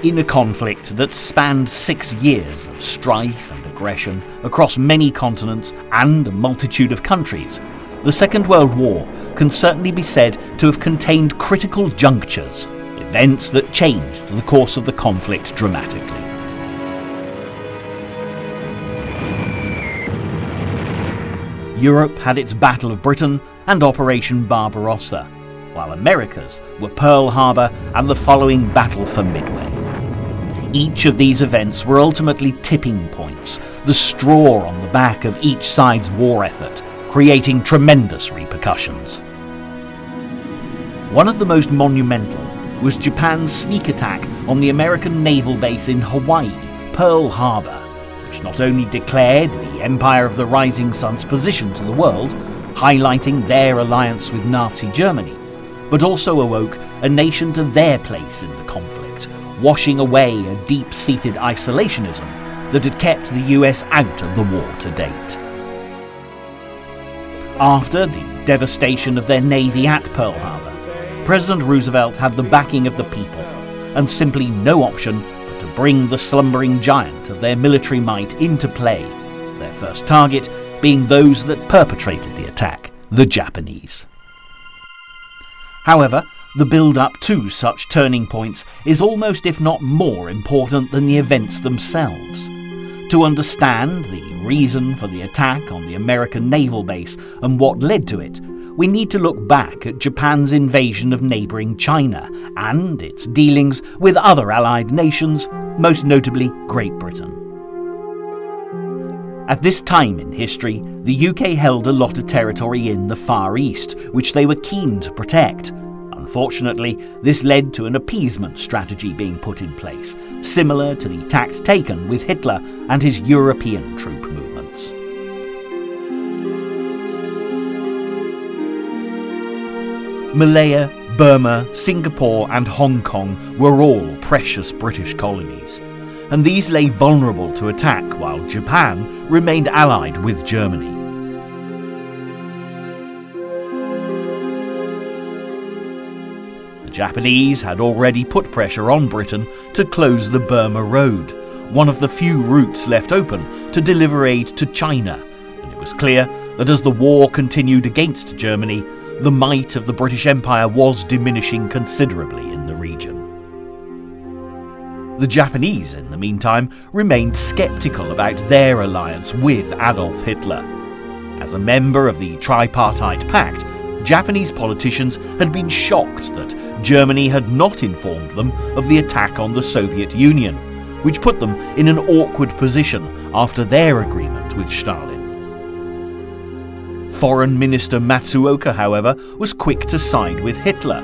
In a conflict that spanned 6 years of strife and aggression across many continents and a multitude of countries, the Second World War can certainly be said to have contained critical junctures, events that changed the course of the conflict dramatically. Europe had its Battle of Britain and Operation Barbarossa, while America's were Pearl Harbor and the following Battle for Midway. Each of these events were ultimately tipping points, the straw on the back of each side's war effort, creating tremendous repercussions. One of the most monumental was Japan's sneak attack on the American naval base in Hawaii, Pearl Harbor, which not only declared the Empire of the Rising Sun's position to the world, highlighting their alliance with Nazi Germany, but also awoke a nation to their place in the conflict, washing away a deep-seated isolationism that had kept the US out of the war to date. After the devastation of their navy at Pearl Harbor, President Roosevelt had the backing of the people and simply no option but to bring the slumbering giant of their military might into play, their first target being those that perpetrated the attack, the Japanese. However, the build-up to such turning points is almost if not more important than the events themselves. To understand the reason for the attack on the American naval base and what led to it, we need to look back at Japan's invasion of neighbouring China and its dealings with other allied nations, most notably Great Britain. At this time in history, the UK held a lot of territory in the Far East, which they were keen to protect. Unfortunately, this led to an appeasement strategy being put in place, similar to the tact taken with Hitler and his European troop movements. Malaya, Burma, Singapore and Hong Kong were all precious British colonies, and these lay vulnerable to attack while Japan remained allied with Germany. The Japanese had already put pressure on Britain to close the Burma Road, one of the few routes left open to deliver aid to China, and it was clear that as the war continued against Germany, the might of the British Empire was diminishing considerably in the region. The Japanese, in the meantime, remained sceptical about their alliance with Adolf Hitler. As a member of the Tripartite Pact, Japanese politicians had been shocked that Germany had not informed them of the attack on the Soviet Union, which put them in an awkward position after their agreement with Stalin. Foreign Minister Matsuoka, however, was quick to side with Hitler.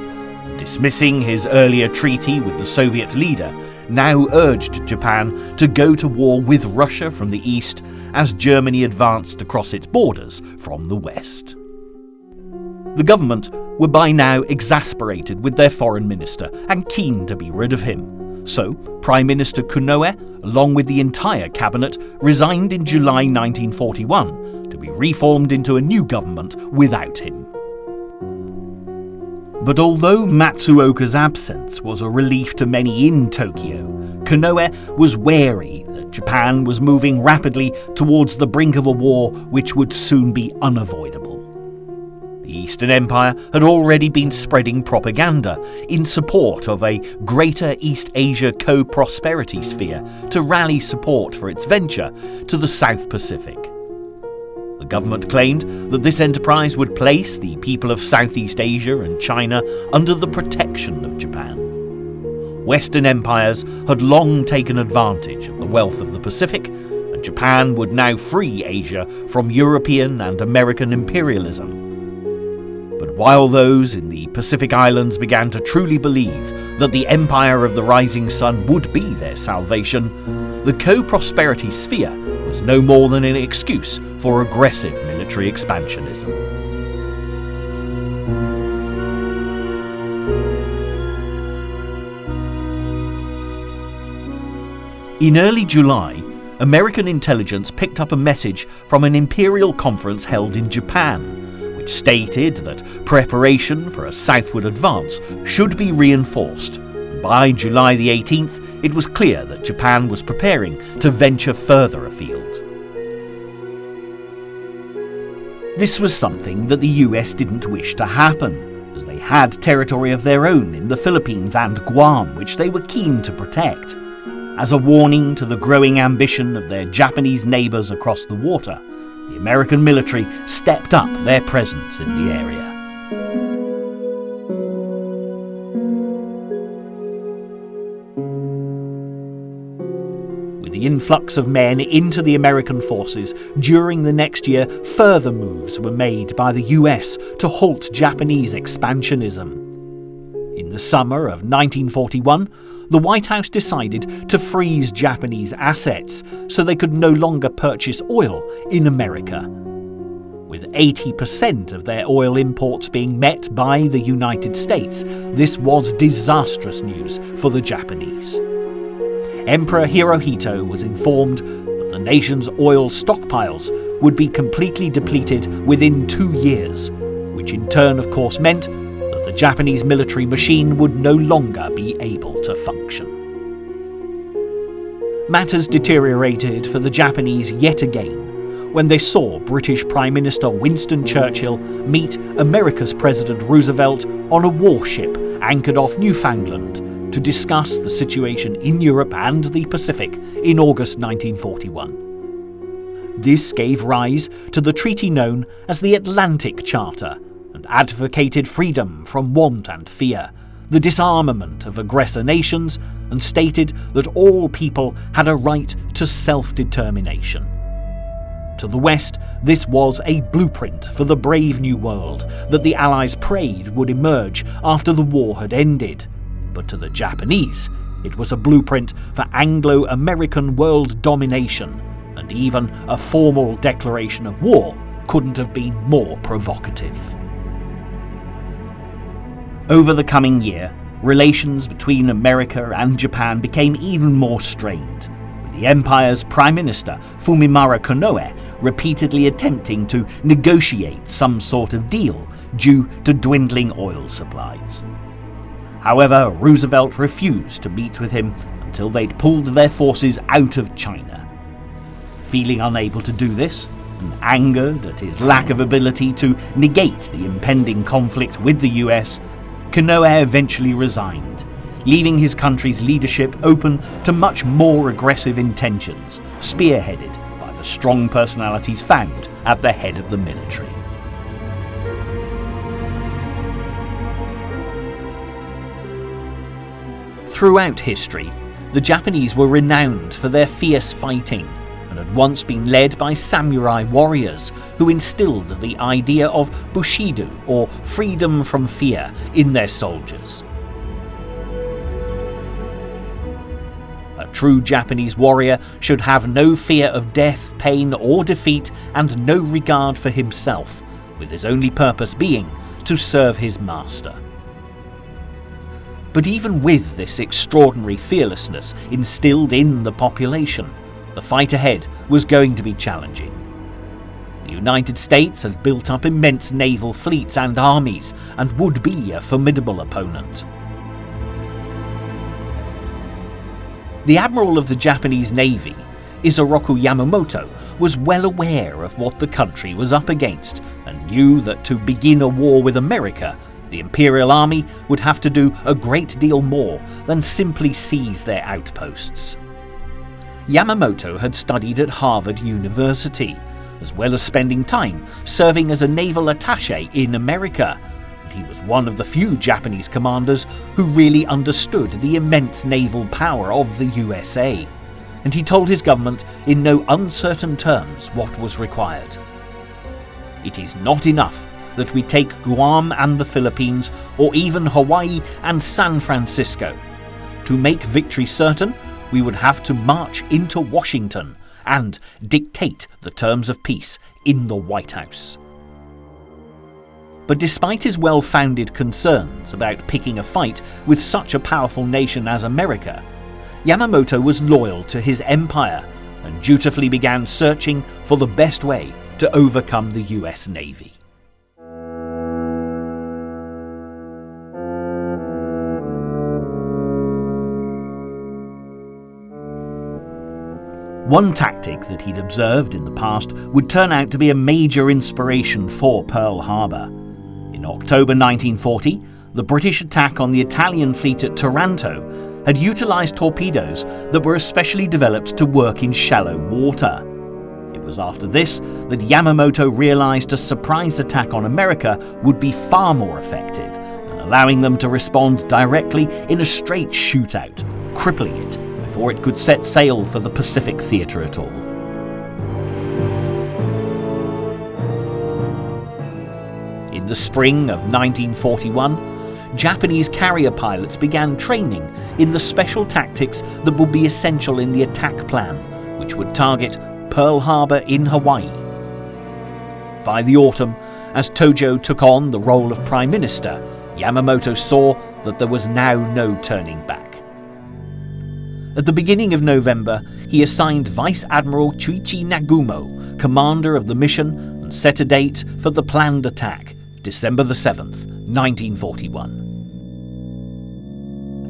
Dismissing his earlier treaty with the Soviet leader, now urged Japan to go to war with Russia from the east as Germany advanced across its borders from the west. The government were by now exasperated with their foreign minister and keen to be rid of him. So, Prime Minister Konoe, along with the entire cabinet, resigned in July 1941 to be reformed into a new government without him. But although Matsuoka's absence was a relief to many in Tokyo, Konoe was wary that Japan was moving rapidly towards the brink of a war which would soon be unavoidable. The Eastern Empire had already been spreading propaganda in support of a Greater East Asia Co-Prosperity Sphere to rally support for its venture to the South Pacific. The government claimed that this enterprise would place the people of Southeast Asia and China under the protection of Japan. Western empires had long taken advantage of the wealth of the Pacific, and Japan would now free Asia from European and American imperialism. But while those in the Pacific Islands began to truly believe that the Empire of the Rising Sun would be their salvation, the Co-Prosperity Sphere was no more than an excuse for aggressive military expansionism. In early July, American intelligence picked up a message from an imperial conference held in Japan, which stated that preparation for a southward advance should be reinforced, and by July the 18th, it was clear that Japan was preparing to venture further afield. This was something that the US didn't wish to happen, as they had territory of their own in the Philippines and Guam, which they were keen to protect. As a warning to the growing ambition of their Japanese neighbours across the water, the American military stepped up their presence in the area. With the influx of men into the American forces during the next year, further moves were made by the US to halt Japanese expansionism. In the summer of 1941, the White House decided to freeze Japanese assets so they could no longer purchase oil in America. With 80% of their oil imports being met by the United States, this was disastrous news for the Japanese. Emperor Hirohito was informed that the nation's oil stockpiles would be completely depleted within 2 years, which in turn of course meant the Japanese military machine would no longer be able to function. Matters deteriorated for the Japanese yet again when they saw British Prime Minister Winston Churchill meet America's President Roosevelt on a warship anchored off Newfoundland to discuss the situation in Europe and the Pacific in August 1941. This gave rise to the treaty known as the Atlantic Charter, and advocated freedom from want and fear, the disarmament of aggressor nations, and stated that all people had a right to self-determination. To the West, this was a blueprint for the brave new world that the Allies prayed would emerge after the war had ended. But to the Japanese, it was a blueprint for Anglo-American world domination, and even a formal declaration of war couldn't have been more provocative. Over the coming year, relations between America and Japan became even more strained, with the empire's Prime Minister Fumimaro Konoe repeatedly attempting to negotiate some sort of deal due to dwindling oil supplies. However, Roosevelt refused to meet with him until they'd pulled their forces out of China. Feeling unable to do this, and angered at his lack of ability to negate the impending conflict with the US, Konoe eventually resigned, leaving his country's leadership open to much more aggressive intentions, spearheaded by the strong personalities found at the head of the military. Throughout history, the Japanese were renowned for their fierce fighting, and had once been led by samurai warriors who instilled the idea of Bushido, or freedom from fear, in their soldiers. A true Japanese warrior should have no fear of death, pain, or defeat, and no regard for himself, with his only purpose being to serve his master. But even with this extraordinary fearlessness instilled in the population, the fight ahead was going to be challenging. The United States had built up immense naval fleets and armies, and would be a formidable opponent. The admiral of the Japanese Navy, Isoroku Yamamoto, was well aware of what the country was up against, and knew that to begin a war with America, the Imperial Army would have to do a great deal more than simply seize their outposts. Yamamoto had studied at Harvard University, as well as spending time serving as a naval attaché in America, and he was one of the few Japanese commanders who really understood the immense naval power of the USA, and he told his government in no uncertain terms what was required. It is not enough that we take Guam and the Philippines, or even Hawaii and San Francisco. To make victory certain, we would have to march into Washington and dictate the terms of peace in the White House. But despite his well-founded concerns about picking a fight with such a powerful nation as America, Yamamoto was loyal to his empire and dutifully began searching for the best way to overcome the US Navy. One tactic that he'd observed in the past would turn out to be a major inspiration for Pearl Harbor. In October 1940, the British attack on the Italian fleet at Taranto had utilized torpedoes that were especially developed to work in shallow water. It was after this that Yamamoto realized a surprise attack on America would be far more effective than allowing them to respond directly in a straight shootout, crippling it before it could set sail for the Pacific theater at all. In the spring of 1941, Japanese carrier pilots began training in the special tactics that would be essential in the attack plan, which would target Pearl Harbor in Hawaii. By the autumn, as Tojo took on the role of Prime Minister, Yamamoto saw that there was now no turning back. At the beginning of November, he assigned Vice Admiral Chuichi Nagumo commander of the mission and set a date for the planned attack, December the 7th, 1941.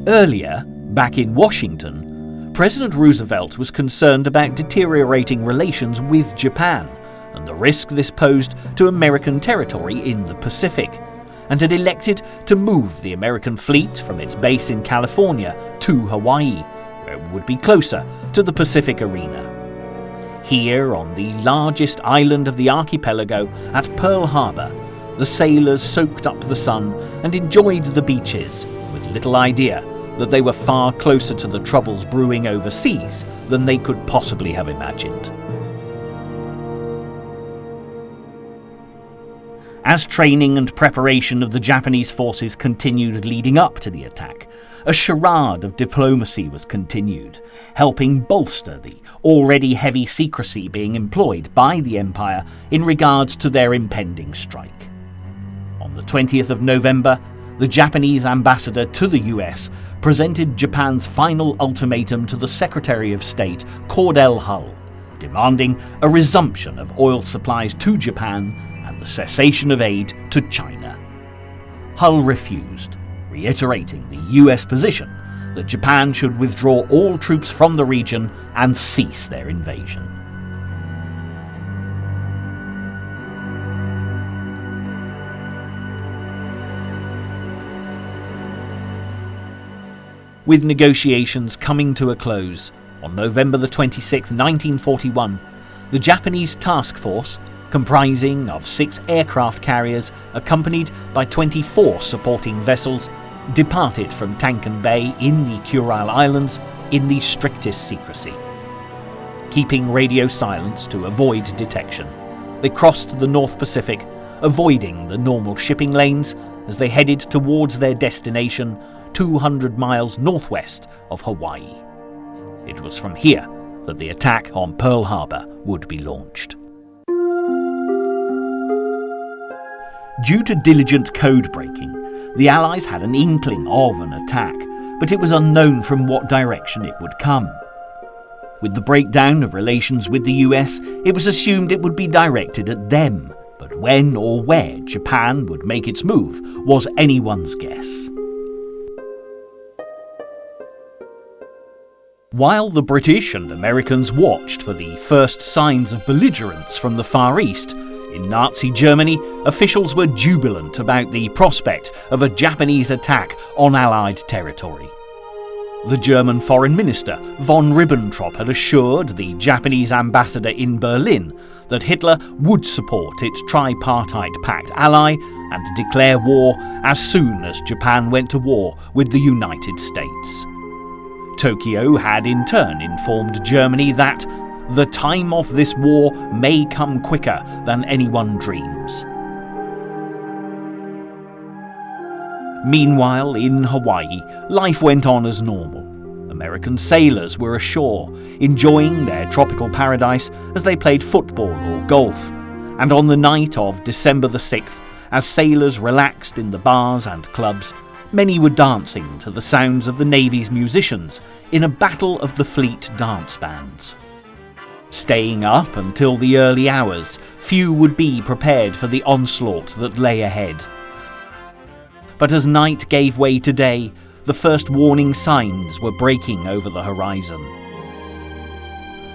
Earlier, back in Washington, President Roosevelt was concerned about deteriorating relations with Japan and the risk this posed to American territory in the Pacific, and had elected to move the American fleet from its base in California to Hawaii, where it would be closer to the Pacific arena. Here, on the largest island of the archipelago at Pearl Harbor, the sailors soaked up the sun and enjoyed the beaches, with little idea that they were far closer to the troubles brewing overseas than they could possibly have imagined. As training and preparation of the Japanese forces continued leading up to the attack, a charade of diplomacy was continued, helping bolster the already heavy secrecy being employed by the Empire in regards to their impending strike. On the 20th of November, the Japanese ambassador to the US presented Japan's final ultimatum to the Secretary of State, Cordell Hull, demanding a resumption of oil supplies to Japan and the cessation of aid to China. Hull refused, reiterating the US position that Japan should withdraw all troops from the region and cease their invasion. With negotiations coming to a close, on November the 26th, 1941, the Japanese task force, comprising of 6 aircraft carriers accompanied by 24 supporting vessels, departed from Tankan Bay in the Kurile Islands in the strictest secrecy. Keeping radio silence to avoid detection, they crossed the North Pacific, avoiding the normal shipping lanes as they headed towards their destination 200 miles northwest of Hawaii. It was from here that the attack on Pearl Harbor would be launched. Due to diligent code breaking, the Allies had an inkling of an attack, but it was unknown from what direction it would come. With the breakdown of relations with the US, it was assumed it would be directed at them, but when or where Japan would make its move was anyone's guess. While the British and Americans watched for the first signs of belligerence from the Far East, in Nazi Germany, officials were jubilant about the prospect of a Japanese attack on Allied territory. The German Foreign Minister von Ribbentrop had assured the Japanese ambassador in Berlin that Hitler would support its tripartite pact ally and declare war as soon as Japan went to war with the United States. Tokyo had in turn informed Germany that the time of this war may come quicker than anyone dreams. Meanwhile, in Hawaii, life went on as normal. American sailors were ashore, enjoying their tropical paradise as they played football or golf. And on the night of December the 6th, as sailors relaxed in the bars and clubs, many were dancing to the sounds of the Navy's musicians in a battle of the fleet dance bands. Staying up until the early hours, few would be prepared for the onslaught that lay ahead. But as night gave way to day, the first warning signs were breaking over the horizon.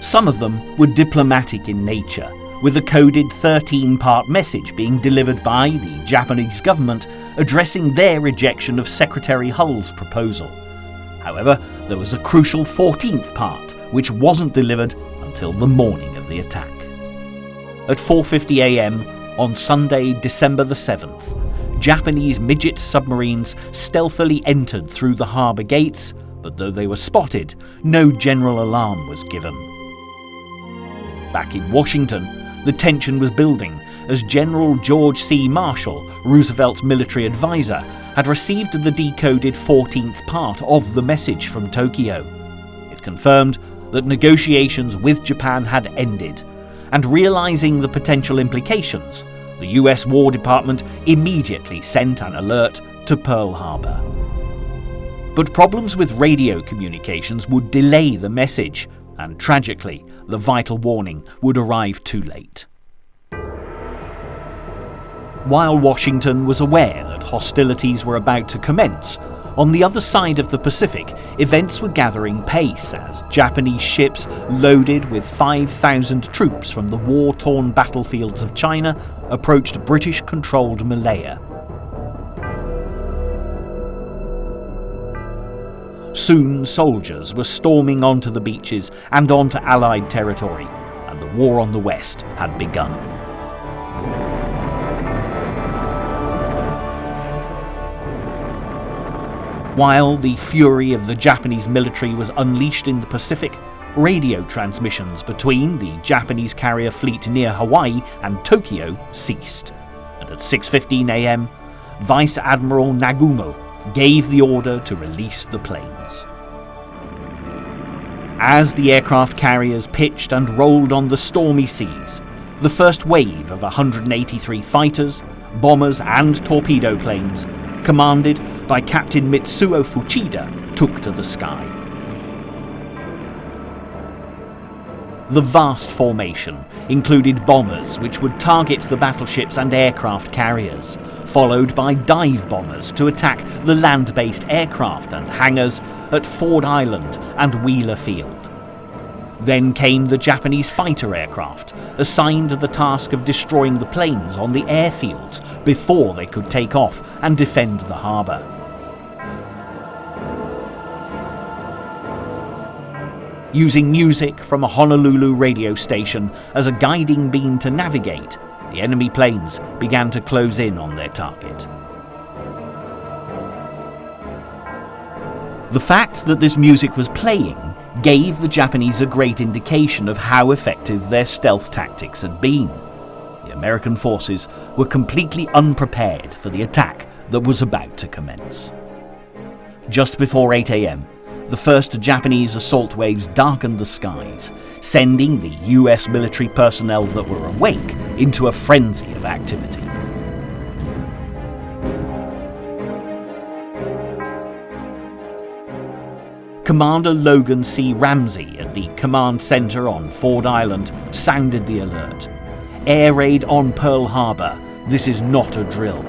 Some of them were diplomatic in nature, with a coded 13-part message being delivered by the Japanese government addressing their rejection of Secretary Hull's proposal. However, there was a crucial 14th part, which wasn't delivered until the morning of the attack. At 4:50 a.m. on Sunday, December the 7th, Japanese midget submarines stealthily entered through the harbour gates, but though they were spotted, no general alarm was given. Back in Washington, the tension was building as General George C. Marshall, Roosevelt's military advisor, had received the decoded 14th part of the message from Tokyo. It confirmed that negotiations with Japan had ended, and realizing the potential implications, the US War Department immediately sent an alert to Pearl Harbor. But problems with radio communications would delay the message, and tragically, the vital warning would arrive too late. While Washington was aware that hostilities were about to commence, on the other side of the Pacific, events were gathering pace as Japanese ships loaded with 5,000 troops from the war-torn battlefields of China approached British-controlled Malaya. Soon soldiers were storming onto the beaches and onto Allied territory, and the war on the West had begun. While the fury of the Japanese military was unleashed in the Pacific, radio transmissions between the Japanese carrier fleet near Hawaii and Tokyo ceased, and at 6:15 a.m., Vice Admiral Nagumo gave the order to release the planes. As the aircraft carriers pitched and rolled on the stormy seas, the first wave of 183 fighters, bombers and torpedo planes, commanded by Captain Mitsuo Fuchida, took to the sky. The vast formation included bombers which would target the battleships and aircraft carriers, followed by dive bombers to attack the land-based aircraft and hangars at Ford Island and Wheeler Field. Then came the Japanese fighter aircraft, assigned the task of destroying the planes on the airfields before they could take off and defend the harbour. Using music from a Honolulu radio station as a guiding beam to navigate, the enemy planes began to close in on their target. The fact that this music was playing gave the Japanese a great indication of how effective their stealth tactics had been. The American forces were completely unprepared for the attack that was about to commence. Just before 8 a.m., the first Japanese assault waves darkened the skies, sending the US military personnel that were awake into a frenzy of activity. Commander Logan C. Ramsey at the command center on Ford Island sounded the alert. Air raid on Pearl Harbor. This is not a drill.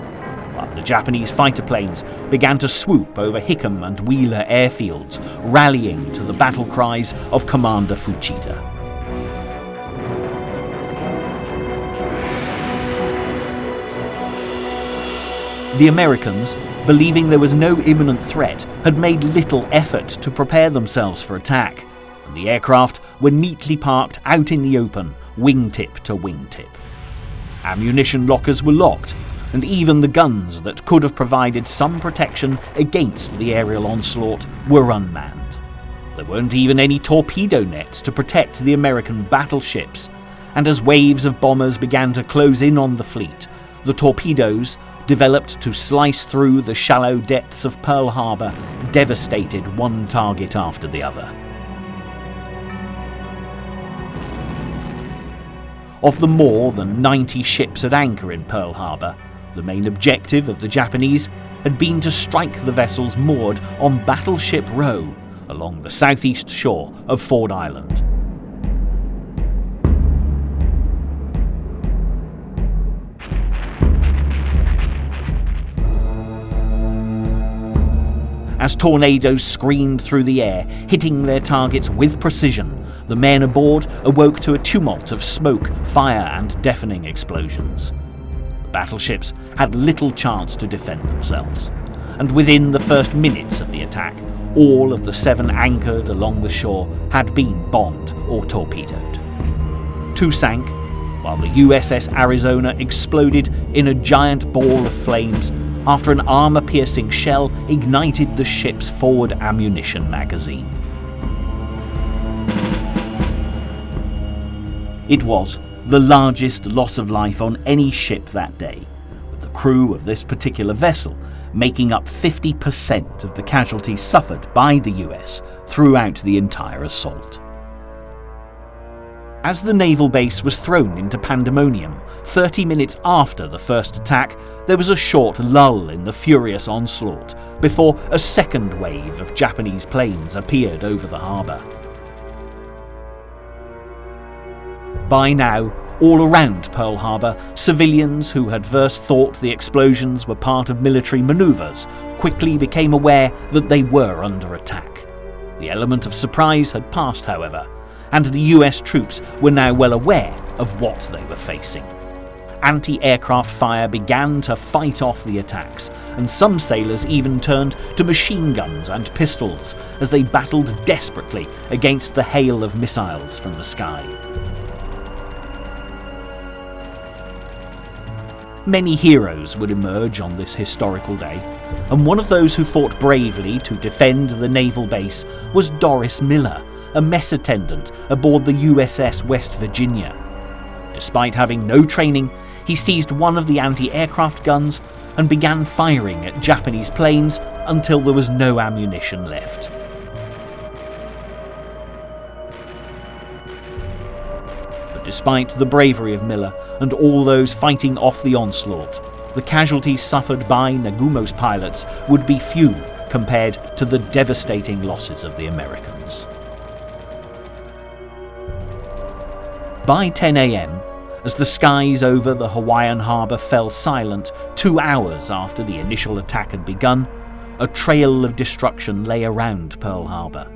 While the Japanese fighter planes began to swoop over Hickam and Wheeler airfields, rallying to the battle cries of Commander Fuchida. The Americans, believing there was no imminent threat, had made little effort to prepare themselves for attack, and the aircraft were neatly parked out in the open, wingtip to wingtip. Ammunition lockers were locked, and even the guns that could have provided some protection against the aerial onslaught were unmanned. There weren't even any torpedo nets to protect the American battleships, and as waves of bombers began to close in on the fleet, the torpedoes, developed to slice through the shallow depths of Pearl Harbor, devastated one target after the other. Of the more than 90 ships at anchor in Pearl Harbor, the main objective of the Japanese had been to strike the vessels moored on Battleship Row along the southeast shore of Ford Island. As tornadoes screamed through the air, hitting their targets with precision, The men aboard awoke to a tumult of smoke, fire, and deafening explosions. The battleships had little chance to defend themselves, and within the first minutes of the attack, all of the 7 anchored along the shore had been bombed or torpedoed. 2 sank, while the USS Arizona exploded in a giant ball of flames after an armor-piercing shell ignited the ship's forward ammunition magazine. It was the largest loss of life on any ship that day, with the crew of this particular vessel making up 50% of the casualties suffered by the US throughout the entire assault. As the naval base was thrown into pandemonium, 30 minutes after the first attack, there was a short lull in the furious onslaught before a second wave of Japanese planes appeared over the harbour. By now, all around Pearl Harbor, civilians who had first thought the explosions were part of military maneuvers quickly became aware that they were under attack. The element of surprise had passed, however, and the US troops were now well aware of what they were facing. Anti-aircraft fire began to fight off the attacks, and some sailors even turned to machine guns and pistols as they battled desperately against the hail of missiles from the sky. Many heroes would emerge on this historical day, and one of those who fought bravely to defend the naval base was Doris Miller, a mess attendant aboard the USS West Virginia. Despite having no training, he seized one of the anti-aircraft guns and began firing at Japanese planes until there was no ammunition left. But despite the bravery of Miller and all those fighting off the onslaught, the casualties suffered by Nagumo's pilots would be few compared to the devastating losses of the Americans. By 10 a.m, as the skies over the Hawaiian harbour fell silent 2 hours after the initial attack had begun, a trail of destruction lay around Pearl Harbor.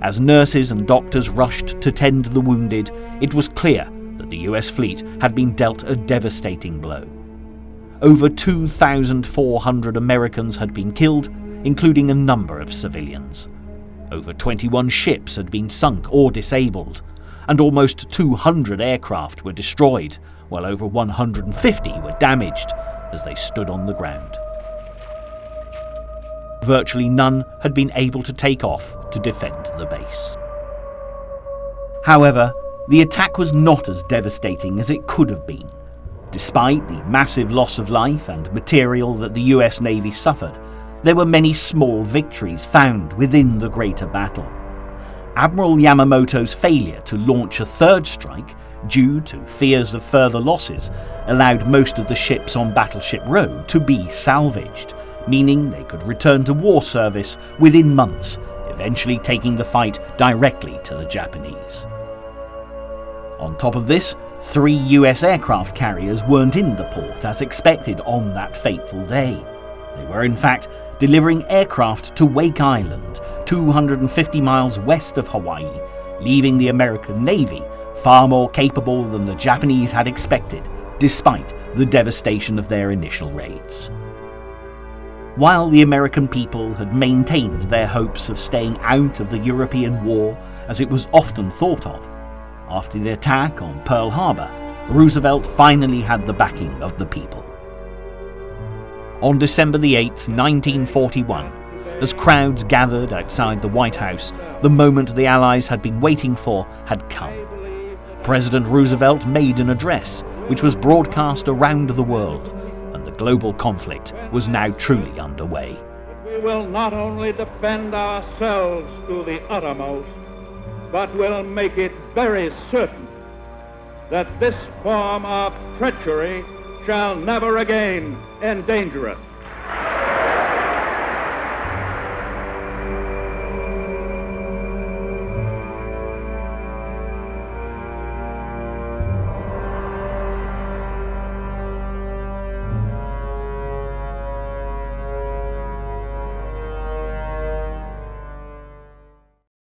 As nurses and doctors rushed to tend the wounded, it was clear that the US fleet had been dealt a devastating blow. Over 2,400 Americans had been killed, including a number of civilians. Over 21 ships had been sunk or disabled, and almost 200 aircraft were destroyed, while over 150 were damaged as they stood on the ground. Virtually none had been able to take off to defend the base. However, the attack was not as devastating as it could have been. Despite the massive loss of life and material that the US Navy suffered, there were many small victories found within the greater battle. Admiral Yamamoto's failure to launch a third strike, due to fears of further losses, allowed most of the ships on Battleship Row to be salvaged, meaning they could return to war service within months, eventually taking the fight directly to the Japanese. On top of this, 3 US aircraft carriers weren't in the port as expected on that fateful day. They were in fact delivering aircraft to Wake Island, 250 miles west of Hawaii, leaving the American Navy far more capable than the Japanese had expected, despite the devastation of their initial raids. While the American people had maintained their hopes of staying out of the European war, as it was often thought of, after the attack on Pearl Harbor, Roosevelt finally had the backing of the people. On December the 8th, 1941, as crowds gathered outside the White House, the moment the Allies had been waiting for had come. President Roosevelt made an address, which was broadcast around the world, and the global conflict was now truly underway. We will not only defend ourselves to the uttermost, but will make it very certain that this form of treachery shall never again endanger us.